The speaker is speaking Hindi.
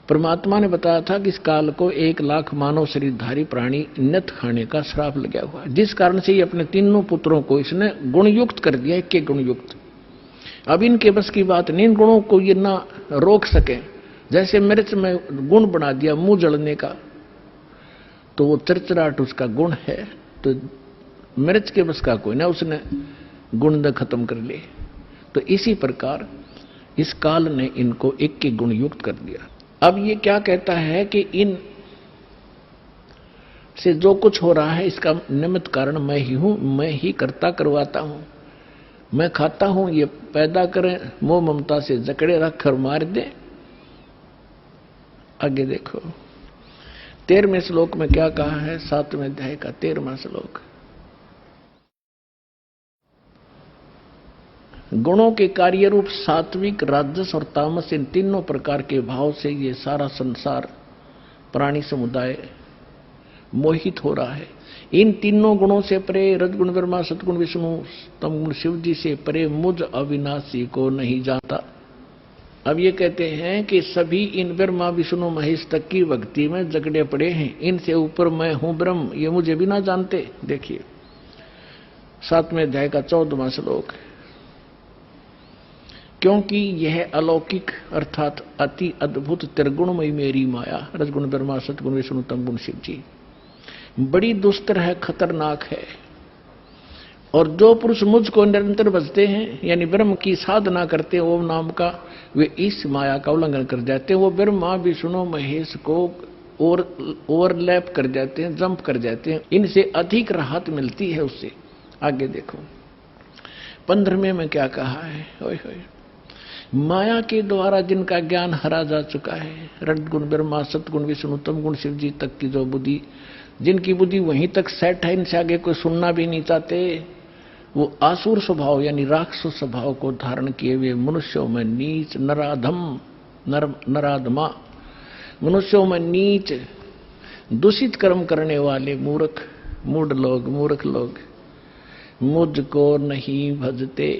परमात्मा ने बताया था कि इस काल को 1,00,000 मानव शरीरधारी प्राणी नत खाने का श्राप लगा हुआ है, जिस कारण से ये अपने तीनों पुत्रों को इसने गुणयुक्त कर दिया, एक गुणयुक्त। अब इनके बस की बात नहीं, इन गुणों को ये ना रोक सके। जैसे मिर्च में गुण बना दिया मुंह जलने का, तो वो चरचराहट उसका गुण है, तो मिर्च के बस का कोई ना, उसने गुण खत्म कर लिए। तो इसी प्रकार इस काल ने इनको एक के गुण युक्त कर दिया। अब ये क्या कहता है कि इन से जो कुछ हो रहा है इसका निमित्त कारण मैं ही हूं, मैं ही करता करवाता हूं, मैं खाता हूं, ये पैदा करें, मोह ममता से जकड़े रख कर मार दे। आगे देखो 13वें श्लोक में क्या कहा है, 7वें अध्याय का 13वां श्लोक। गुणों के कार्य रूप सात्विक, राजस और तामस, इन तीनों प्रकार के भाव से ये सारा संसार प्राणी समुदाय मोहित हो रहा है। इन तीनों गुणों से परे, रजगुण ब्रह्मा, सतगुण विष्णु, तमगुण शिव जी से परे मुझ अविनाशी को नहीं जानता। अब ये कहते हैं कि सभी इन ब्रह्मा विष्णु महेश तक की भक्ति में जकड़े पड़े हैं, इनसे ऊपर मैं हूं ब्रह्म, ये मुझे भी ना जानते। देखिए 7वें अध्याय का 14वां श्लोक। क्योंकि यह अलौकिक अर्थात अति अद्भुत त्रिगुणमयी मेरी माया, रजगुण ब्रह्मा, सतगुण विष्णु, तमगुण शिव जी, बड़ी दुस्तर है, खतरनाक है। और जो पुरुष मुझको निरंतर भजते हैं, यानी ब्रह्म की साधना करते हैं ओम नाम का, वे इस माया का उल्लंघन कर जाते हैं। वो ब्रह्मा विष्णु महेश को ओवरलैप कर जाते हैं, जंप कर जाते हैं, इनसे अधिक राहत मिलती है उससे। आगे देखो 15वें में क्या कहा है, ओए होए, माया के द्वारा जिनका ज्ञान हरा जा चुका है, रजगुण ब्रह्मा, सतगुण विष्णु, तमगुण शिव जी तक की जो बुद्धि, जिनकी बुद्धि वहीं तक सेट है, इनसे आगे कोई सुनना भी नहीं चाहते, वो आसुर स्वभाव यानी राक्षस स्वभाव को धारण किए हुए मनुष्यों में नीच, नराधम, नराधमा, मनुष्यों में नीच, दूषित कर्म करने वाले मूर्ख लोग मुझको नहीं भजते।